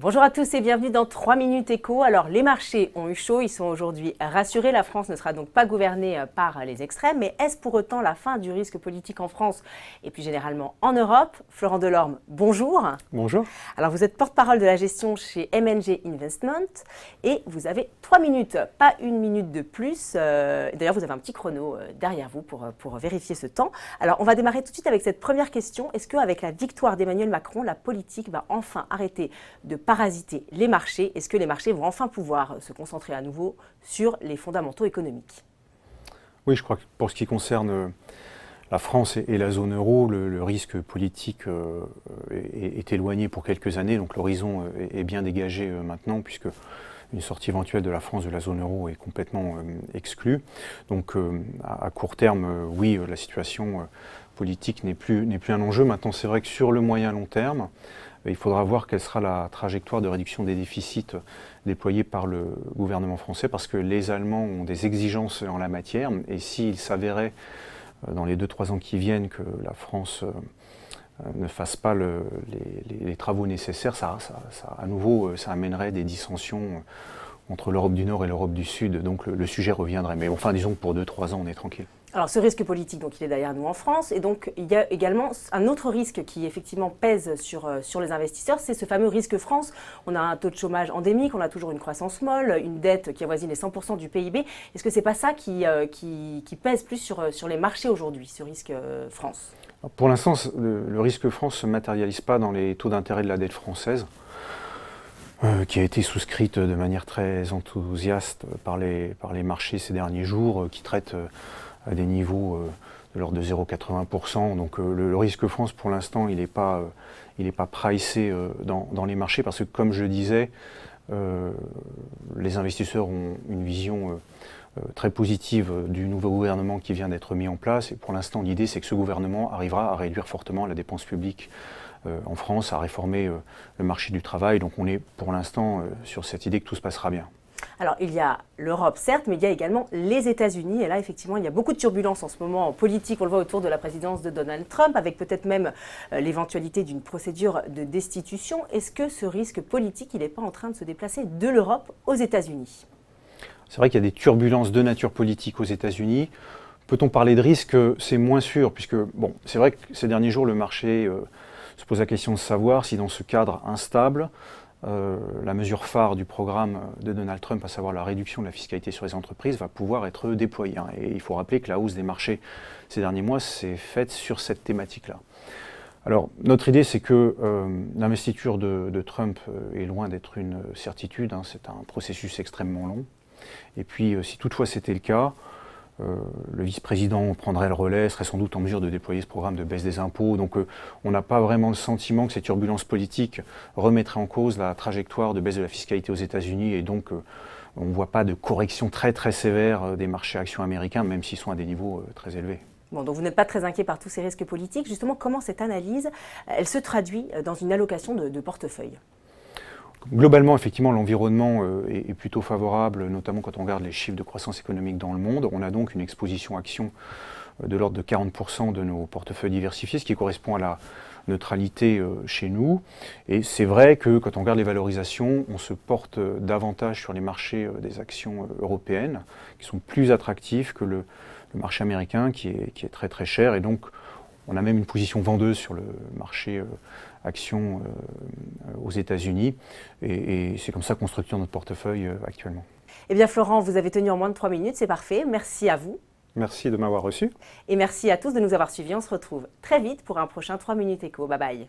Bonjour à tous et bienvenue dans 3 minutes éco. Alors les marchés ont eu chaud, ils sont aujourd'hui rassurés. La France ne sera donc pas gouvernée par les extrêmes. Mais est-ce pour autant la fin du risque politique en France et plus généralement en Europe? Florent Delorme, bonjour. Bonjour. Alors vous êtes porte-parole de la gestion chez M&G Investment et vous avez 3 minutes, pas une minute de plus. D'ailleurs vous avez un petit chrono derrière vous pour vérifier ce temps. Alors on va démarrer tout de suite avec cette première question. Est-ce qu'avec la victoire d'Emmanuel Macron, la politique va enfin arrêter de parasiter les marchés? Est-ce que les marchés vont enfin pouvoir se concentrer à nouveau sur les fondamentaux économiques? Oui, je crois que pour ce qui concerne la France et la zone euro, le risque politique est éloigné pour quelques années, donc l'horizon est bien dégagé maintenant, puisque une sortie éventuelle de la France de la zone euro est complètement exclue. Donc à court terme, oui, la situation politique n'est plus un enjeu. Maintenant, c'est vrai que sur le moyen long terme, il faudra voir quelle sera la trajectoire de réduction des déficits déployée par le gouvernement français, parce que les Allemands ont des exigences en la matière, et s'il s'avérait dans les 2-3 ans qui viennent que la France ne fasse pas les travaux nécessaires, à nouveau, ça amènerait des dissensions entre l'Europe du Nord et l'Europe du Sud, donc le sujet reviendrait. Mais enfin, disons que pour 2-3 ans, on est tranquille. Alors ce risque politique, donc, il est derrière nous en France, et donc il y a également un autre risque qui effectivement pèse sur les investisseurs, c'est ce fameux risque France. On a un taux de chômage endémique, on a toujours une croissance molle, une dette qui avoisine les 100% du PIB. Est-ce que c'est pas ça qui pèse plus sur les marchés aujourd'hui, ce risque France? Alors, pour l'instant, le risque France ne se matérialise pas dans les taux d'intérêt de la dette française, qui a été souscrite de manière très enthousiaste par les marchés ces derniers jours, qui traitent à des niveaux de l'ordre de 0,80%. Donc le risque France, pour l'instant, il n'est pas pricé dans les marchés, parce que, comme je disais, les investisseurs ont une vision très positive du nouveau gouvernement qui vient d'être mis en place. Et pour l'instant, l'idée, c'est que ce gouvernement arrivera à réduire fortement la dépense publique en France, à réformer le marché du travail. Donc on est pour l'instant sur cette idée que tout se passera bien. Alors, il y a l'Europe, certes, mais il y a également les États-Unis. Et là, effectivement, il y a beaucoup de turbulences en ce moment en politique. On le voit autour de la présidence de Donald Trump, avec peut-être même l'éventualité d'une procédure de destitution. Est-ce que ce risque politique, il n'est pas en train de se déplacer de l'Europe aux États-Unis? C'est vrai qu'il y a des turbulences de nature politique aux États-Unis. Peut-on parler de risque? C'est moins sûr, puisque, bon, c'est vrai que ces derniers jours, le marché se pose la question de savoir si, dans ce cadre instable, la mesure phare du programme de Donald Trump, à savoir la réduction de la fiscalité sur les entreprises, va pouvoir être déployée. Et il faut rappeler que la hausse des marchés ces derniers mois s'est faite sur cette thématique-là. Alors, notre idée, c'est que l'investiture de Trump est loin d'être une certitude, hein. C'est un processus extrêmement long. Et puis, si toutefois c'était le cas, le vice-président prendrait le relais, serait sans doute en mesure de déployer ce programme de baisse des impôts. Donc on n'a pas vraiment le sentiment que ces turbulences politiques remettraient en cause la trajectoire de baisse de la fiscalité aux États-Unis, et donc on ne voit pas de correction très très sévère des marchés actions américains, même s'ils sont à des niveaux très élevés. Bon, donc vous n'êtes pas très inquiet par tous ces risques politiques. Justement, comment cette analyse, elle se traduit dans une allocation de portefeuille? Globalement, effectivement, l'environnement est plutôt favorable, notamment quand on regarde les chiffres de croissance économique dans le monde. On a donc une exposition action de l'ordre de 40% de nos portefeuilles diversifiés, ce qui correspond à la neutralité chez nous. Et c'est vrai que quand on regarde les valorisations, on se porte davantage sur les marchés des actions européennes, qui sont plus attractifs que le marché américain, qui est très très cher. Et donc, on a même une position vendeuse sur le marché actions aux États-Unis. Et c'est comme ça qu'on structure notre portefeuille actuellement. Eh bien, Florent, vous avez tenu en moins de 3 minutes, c'est parfait. Merci à vous. Merci de m'avoir reçu. Et merci à tous de nous avoir suivis. On se retrouve très vite pour un prochain 3 minutes éco. Bye bye.